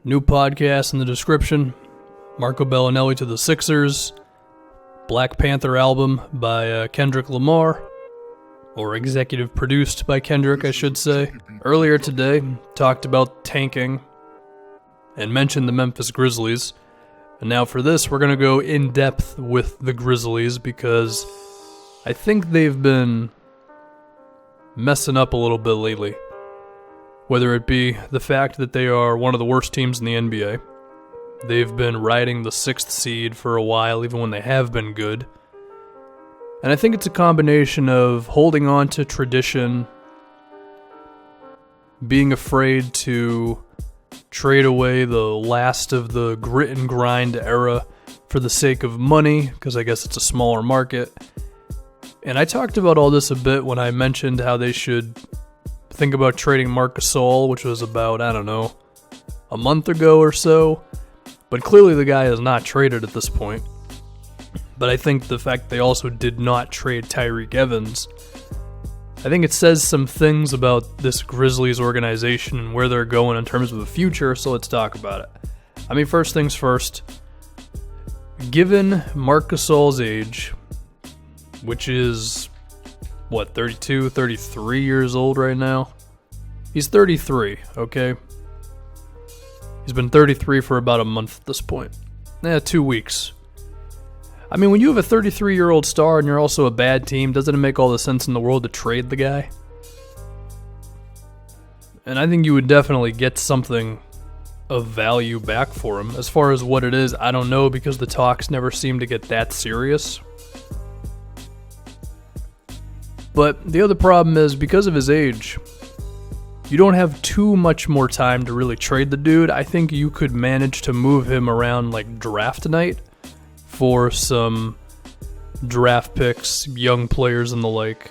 New podcast in the description. Marco Bellinelli to the Sixers. Black Panther album by Kendrick Lamar. Or executive produced by Kendrick, I should say. Earlier today, talked about tanking and mentioned the Memphis Grizzlies. And now for this, we're going to go in depth with the Grizzlies because I think they've been messing up a little bit lately. Whether it be the fact that they are one of the worst teams in the NBA. They've been riding the 6th seed for a while, even when they have been good. And I think it's a combination of holding on to tradition, being afraid to trade away the last of the grit and grind era for the sake of money, because I guess it's a smaller market. And I talked about all this a bit when I mentioned how they should think about trading Marc Gasol, which was about, a month ago or so. But clearly the guy is not traded at this point. But I think the fact they also did not trade Tyreke Evans, I think it says some things about this Grizzlies organization and where they're going in terms of the future, so let's talk about it. First things first, given Marc Gasol's age, which is 32, 33 years old right now? He's 33, okay? He's been 33 for about a month at this point. 2 weeks. When you have a 33-year-old star and you're also a bad team, doesn't it make all the sense in the world to trade the guy? And I think you would definitely get something of value back for him. As far as what it is, I don't know, because the talks never seem to get that serious. But the other problem is, because of his age, you don't have too much more time to really trade the dude. I think you could manage to move him around like draft night for some draft picks, young players and the like,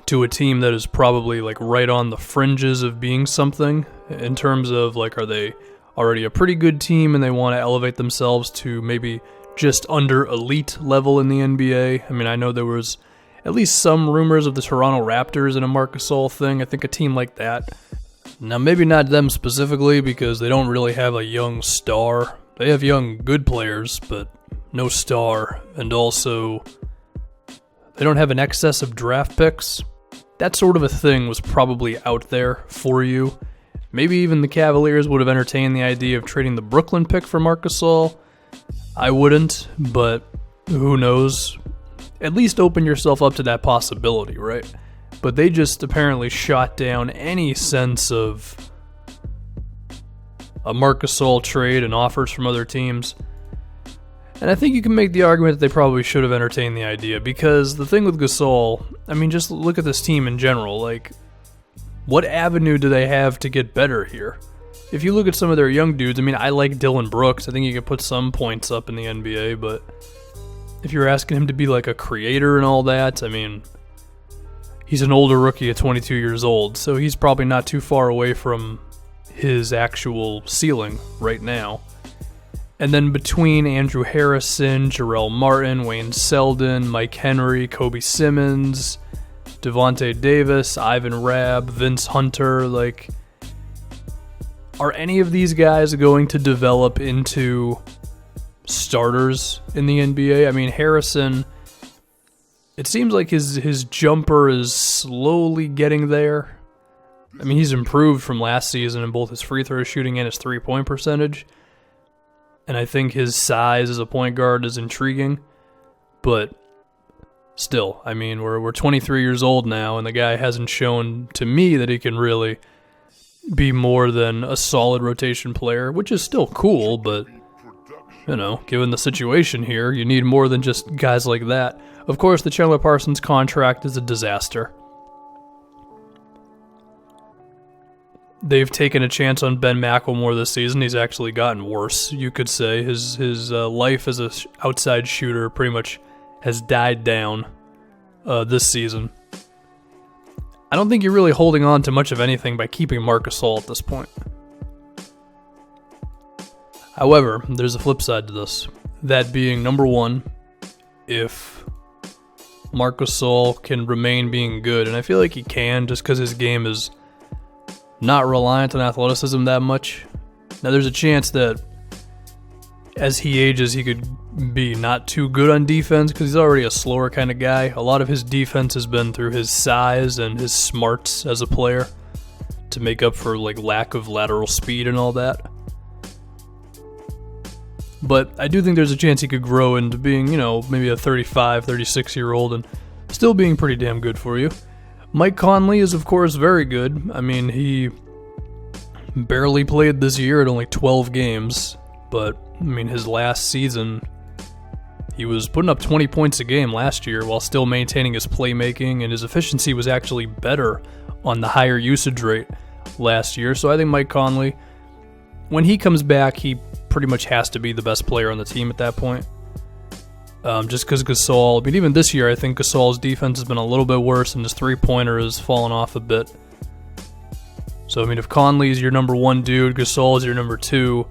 to a team that is probably like right on the fringes of being something in terms of like, are they already a pretty good team and they want to elevate themselves to maybe just under elite level in the NBA? I know there was at least some rumors of the Toronto Raptors and a Marc Gasol thing. I think a team like that. Now, maybe not them specifically because they don't really have a young star. They have young, good players, but no star. And also, they don't have an excess of draft picks. That sort of a thing was probably out there for you. Maybe even the Cavaliers would have entertained the idea of trading the Brooklyn pick for Marc Gasol. I wouldn't, but who knows? At least open yourself up to that possibility, right? But they just apparently shot down any sense of a Marc Gasol trade and offers from other teams. And I think you can make the argument that they probably should have entertained the idea, because the thing with Gasol, just look at this team in general. Like, what avenue do they have to get better here? If you look at some of their young dudes, I like Dylan Brooks. I think he could put some points up in the NBA, but if you're asking him to be like a creator and all that, he's an older rookie at 22 years old, so he's probably not too far away from his actual ceiling right now. And then between Andrew Harrison, Jarrell Martin, Wayne Selden, Mike Henry, Kobe Simmons, Devontae Davis, Ivan Rabb, Vince Hunter, are any of these guys going to develop into starters in the NBA? Harrison, it seems like his jumper is slowly getting there. He's improved from last season in both his free throw shooting and his three-point percentage. And I think his size as a point guard is intriguing. But still, we're 23 years old now, and the guy hasn't shown to me that he can really be more than a solid rotation player, which is still cool, but given the situation here, you need more than just guys like that. Of course, the Chandler Parsons contract is a disaster. They've taken a chance on Ben McLemore this season. He's actually gotten worse, you could say. His life as an outside shooter pretty much has died down this season. I don't think you're really holding on to much of anything by keeping Marc Gasol at this point. However, there's a flip side to this. That being, number one, if Marc Gasol can remain being good, and I feel like he can just because his game is not reliant on athleticism that much. Now, there's a chance that as he ages, he could be not too good on defense because he's already a slower kind of guy. A lot of his defense has been through his size and his smarts as a player to make up for like lack of lateral speed and all that. But I do think there's a chance he could grow into being, maybe a 35, 36-year-old and still being pretty damn good for you. Mike Conley is, of course, very good. I mean, he barely played this year at only 12 games. But, his last season, he was putting up 20 points a game last year while still maintaining his playmaking, and his efficiency was actually better on the higher usage rate last year. So I think Mike Conley, when he comes back, he pretty much has to be the best player on the team at that point. Just because Gasol, even this year, I think Gasol's defense has been a little bit worse, and his three-pointer has fallen off a bit. So, if Conley's your number one dude, Gasol is your number two,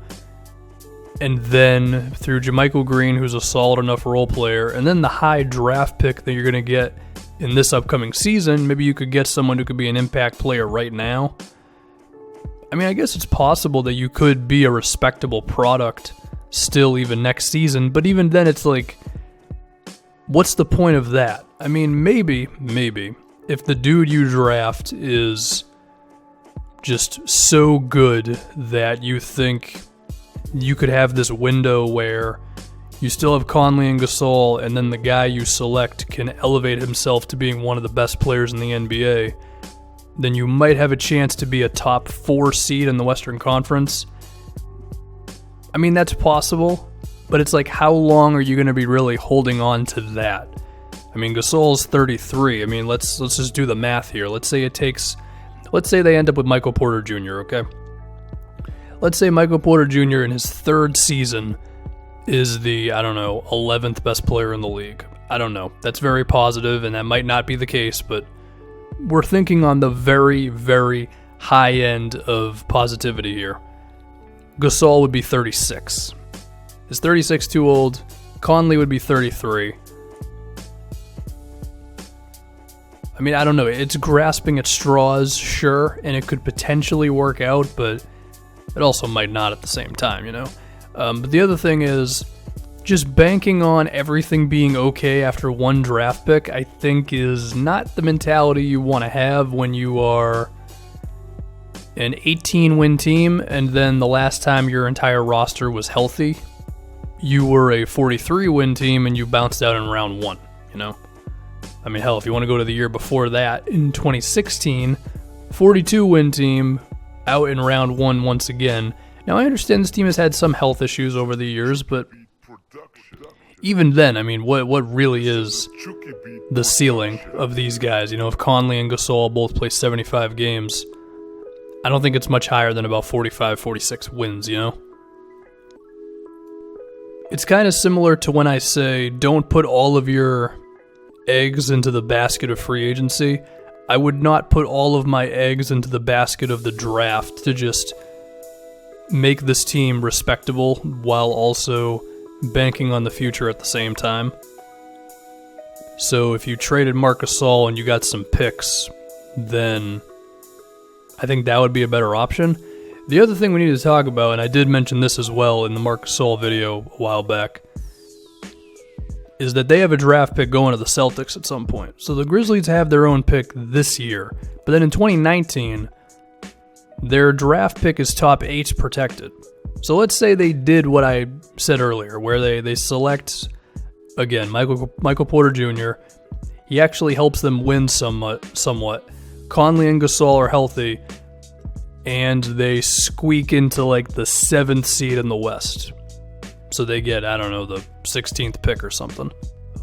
and then through JaMychal Green, who's a solid enough role player, and then the high draft pick that you're going to get in this upcoming season, maybe you could get someone who could be an impact player right now. I guess it's possible that you could be a respectable product still even next season, but even then it's like, what's the point of that? Maybe, if the dude you draft is just so good that you think you could have this window where you still have Conley and Gasol, and then the guy you select can elevate himself to being one of the best players in the NBA, then you might have a chance to be a top 4 seed in the Western Conference. That's possible, but it's like, how long are you going to be really holding on to that? Gasol's 33. Let's just do the math here. Let's say they end up with Michael Porter Jr., okay? Let's say Michael Porter Jr. in his third season is the, 11th best player in the league. I don't know. That's very positive, and that might not be the case, but we're thinking on the very, very high end of positivity here. Gasol would be 36. Is 36 too old? Conley would be 33. I don't know. It's grasping at straws, sure, and it could potentially work out, but it also might not at the same time, But the other thing is, just banking on everything being okay after one draft pick, I think is not the mentality you want to have when you are an 18-win team, and then the last time your entire roster was healthy, you were a 43-win team and you bounced out in round 1, Hell, if you want to go to the year before that, in 2016, 42-win team, out in round 1 once again. Now, I understand this team has had some health issues over the years, but even then, what really is the ceiling of these guys? If Conley and Gasol both play 75 games, I don't think it's much higher than about 45, 46 wins, It's kind of similar to when I say, don't put all of your eggs into the basket of free agency. I would not put all of my eggs into the basket of the draft to just make this team respectable while also banking on the future at the same time. So if you traded Marc Gasol and you got some picks, then I think that would be a better option. The other thing we need to talk about, and I did mention this as well in the Marc Gasol video a while back, is that they have a draft pick going to the Celtics at some point. So the Grizzlies have their own pick this year. But then in 2019, their draft pick is top 8 protected. So let's say they did what I said earlier, where they select, again, Michael Porter Jr. He actually helps them win somewhat. Conley and Gasol are healthy, and they squeak into like the 7th seed in the West. So they get, the 16th pick or something.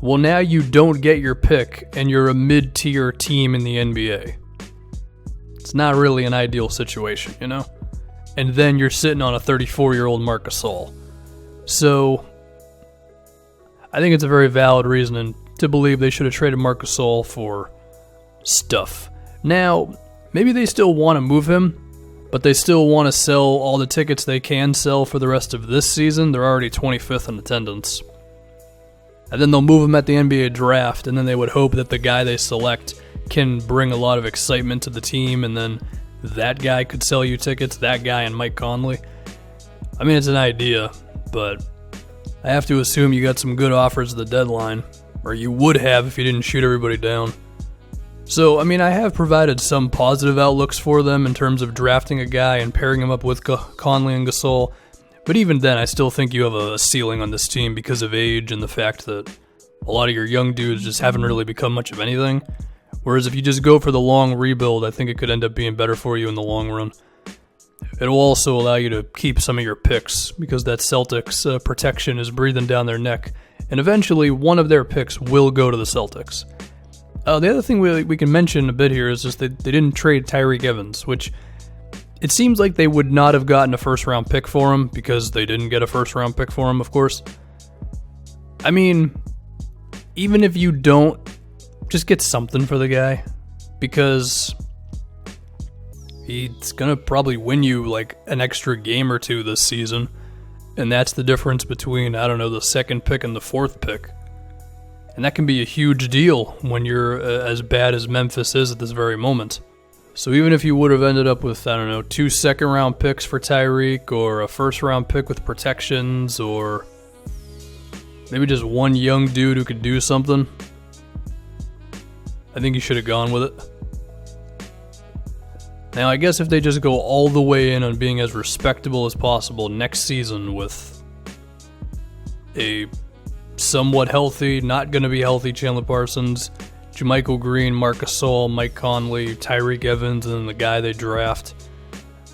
Well, now you don't get your pick, and you're a mid-tier team in the NBA. It's not really an ideal situation, And then you're sitting on a 34-year-old Marc Gasol. So I think it's a very valid reason to believe they should have traded Marc Gasol for stuff. Now, maybe they still want to move him, but they still want to sell all the tickets they can sell for the rest of this season. They're already 25th in attendance. And then they'll move him at the NBA draft, and then they would hope that the guy they select can bring a lot of excitement to the team, and then that guy could sell you tickets, that guy and Mike Conley. I mean, it's an idea, but I have to assume you got some good offers at the deadline, or you would have if you didn't shoot everybody down. So, I mean, I have provided some positive outlooks for them in terms of drafting a guy and pairing him up with Conley and Gasol, but even then, I still think you have a ceiling on this team because of age and the fact that a lot of your young dudes just haven't really become much of anything. Whereas if you just go for the long rebuild, I think it could end up being better for you in the long run. It'll also allow you to keep some of your picks because that Celtics protection is breathing down their neck. And eventually, one of their picks will go to the Celtics. The other thing we can mention a bit here is just that they didn't trade Tyreke Evans, which it seems like they would not have gotten a first-round pick for him because they didn't get a first-round pick for him, of course. I mean, even if you don't, just get something for the guy because he's going to probably win you like an extra game or two this season. And that's the difference between, I don't know, the second pick and the fourth pick. And that can be a huge deal when you're as bad as Memphis is at this very moment. So even if you would have ended up with, I don't know, 2 second-round picks for Tyreke or a first-round pick with protections or maybe just one young dude who could do something, I think you should have gone with it. Now, I guess if they just go all the way in on being as respectable as possible next season with a somewhat healthy, not going to be healthy Chandler Parsons, JaMychal Green, Marc Gasol, Mike Conley, Tyreke Evans, and then the guy they draft.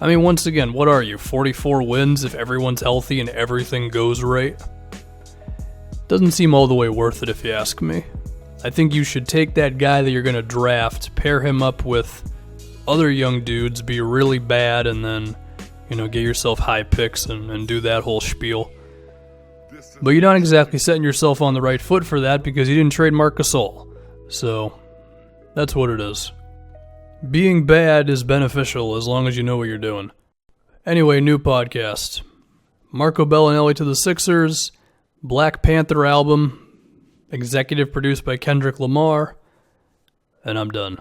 I mean, once again, what are you, 44 wins if everyone's healthy and everything goes right? Doesn't seem all the way worth it if you ask me. I think you should take that guy that you're going to draft, pair him up with other young dudes, be really bad, and then, get yourself high picks and do that whole spiel. But you're not exactly setting yourself on the right foot for that because you didn't trade Marc Gasol. So, that's what it is. Being bad is beneficial as long as you know what you're doing. Anyway, new podcast. Marco Bellinelli to the Sixers, Black Panther album, executive produced by Kendrick Lamar, and I'm done.